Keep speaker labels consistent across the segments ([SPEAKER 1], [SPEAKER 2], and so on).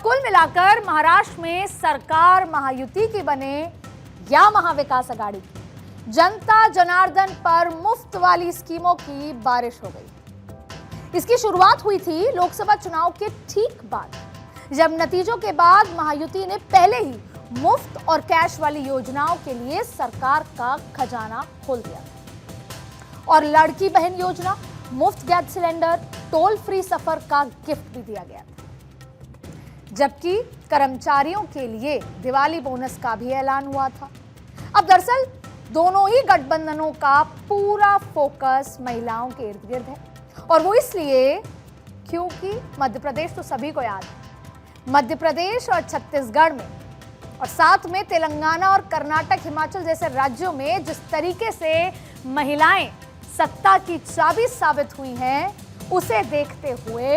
[SPEAKER 1] कुल मिलाकर महाराष्ट्र में सरकार महायुति की बने या महाविकास आघाड़ी की, जनता जनार्दन पर मुफ्त वाली स्कीमों की बारिश हो गई। इसकी शुरुआत हुई थी लोकसभा चुनाव के ठीक बाद, जब नतीजों के बाद महायुति ने पहले ही मुफ्त और कैश वाली योजनाओं के लिए सरकार का खजाना खोल दिया और लड़की बहन योजना, मुफ्त गैस सिलेंडर, टोल फ्री सफर का गिफ्ट भी दिया गया था। जबकि कर्मचारियों के लिए दिवाली बोनस का भी ऐलान हुआ था। अब दरअसल दोनों ही गठबंधनों का पूरा फोकस महिलाओं के इर्द गिर्द है, और वो इसलिए क्योंकि मध्य प्रदेश तो सभी को याद है। मध्य प्रदेश और छत्तीसगढ़ में और साथ में तेलंगाना और कर्नाटक, हिमाचल जैसे राज्यों में जिस तरीके से महिलाएं सत्ता की चाबी साबित हुई हैं, उसे देखते हुए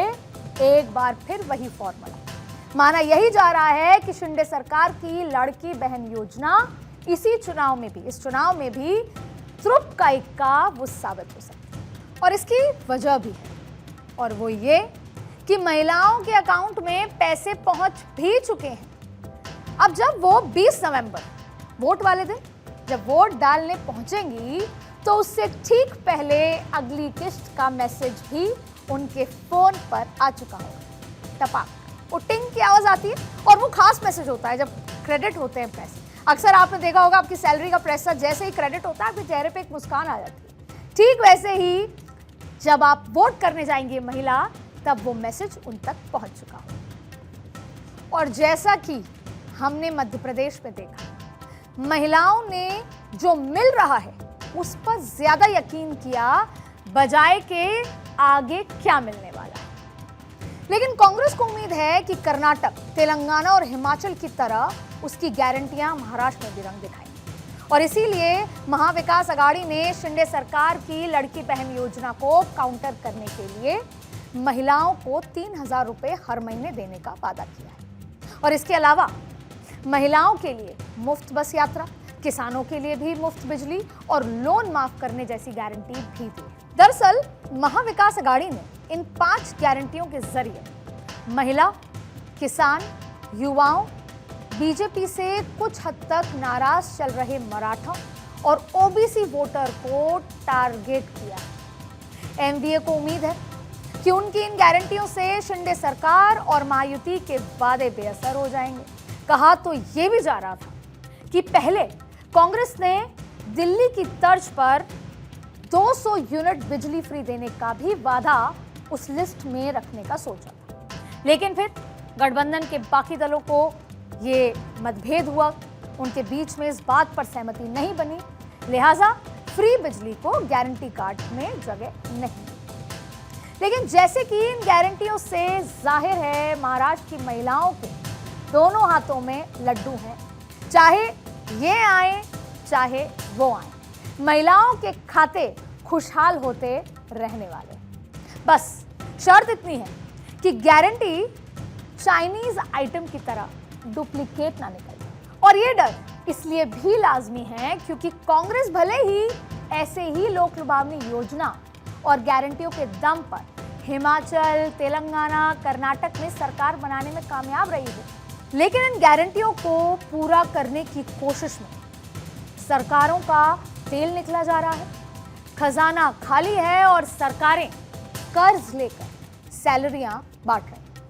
[SPEAKER 1] एक बार फिर वही फॉर्मूला माना यही जा रहा है कि शिंदे सरकार की लड़की बहन योजना इस चुनाव में भी त्रुप का इक्का वो साबित हो सकती है। और इसकी वजह भी है, और वो ये कि महिलाओं के अकाउंट में पैसे पहुंच भी चुके हैं। अब जब वो 20 नवंबर वोट वाले दिन जब वोट डालने पहुंचेंगी, तो उससे ठीक पहले अगली किस्त का मैसेज भी उनके फोन पर आ चुका होगा। टपाक वो टिंग की आवाज आती है, और वो खास मैसेज होता है जब क्रेडिट होते हैं पैसे। अक्सर आपने देखा होगा, आपकी सैलरी का पैसा जैसे ही क्रेडिट होता है, आपके चेहरे पे एक मुस्कान आ जाती है। ठीक वैसे ही जब आप वोट करने जाएंगे महिला, तब वो मैसेज उन तक पहुंच चुका हो। और जैसा कि हमने मध्य प्रदेश में देखा, महिलाओं ने जो मिल रहा है उस पर ज्यादा यकीन किया, बजाय के आगे क्या मिलने वाला है। लेकिन कांग्रेस को उम्मीद है कि कर्नाटक, तेलंगाना और हिमाचल की तरह उसकी गारंटियां महाराष्ट्र में भी रंग दिखाएंगी, और इसीलिए महाविकास आघाड़ी ने शिंदे सरकार की लड़की बहन योजना को काउंटर करने के लिए महिलाओं को 3,000 रुपए हर महीने देने का वादा किया है। और इसके अलावा महिलाओं के लिए मुफ्त बस यात्रा, किसानों के लिए भी मुफ्त बिजली और लोन माफ करने जैसी गारंटी भी दी है। दरअसल महाविकास आघाड़ी ने इन 5 गारंटियों के जरिए महिला, किसान, युवाओं, बीजेपी से कुछ हद तक नाराज चल रहे मराठा और ओबीसी वोटर को टारगेट किया। एनडीए को उम्मीद है कि उनकी इन गारंटियों से शिंदे सरकार और महायुति के वादे बेअसर हो जाएंगे। कहा तो ये भी जा रहा था कि पहले कांग्रेस ने दिल्ली की तर्ज पर 200 यूनिट बिजली फ्री देने का भी वादा उस लिस्ट में रखने का सोचा था, लेकिन फिर गठबंधन के बाकी दलों को ये मतभेद हुआ, उनके बीच में इस बात पर सहमति नहीं बनी, लिहाजा फ्री बिजली को गारंटी कार्ड में जगह नहीं। लेकिन जैसे कि इन गारंटियों से जाहिर है, महाराष्ट्र की महिलाओं के दोनों हाथों में लड्डू हैं, चाहे ये आए चाहे वो आए, महिलाओं के खाते खुशहाल होते रहने वाले। बस शर्त इतनी है कि गारंटी चाइनीज आइटम की तरह डुप्लीकेट ना निकले, और ये डर इसलिए भी लाजमी है क्योंकि कांग्रेस भले ही ऐसे ही लोक लुभावनी योजना और गारंटियों के दम पर हिमाचल, तेलंगाना, कर्नाटक में सरकार बनाने में कामयाब रही है, लेकिन इन गारंटियों को पूरा करने की कोशिश में सरकारों का तेल निकला जा रहा है, खजाना खाली है और सरकारें कर्ज लेकर सैलरियां बांट रही हैं।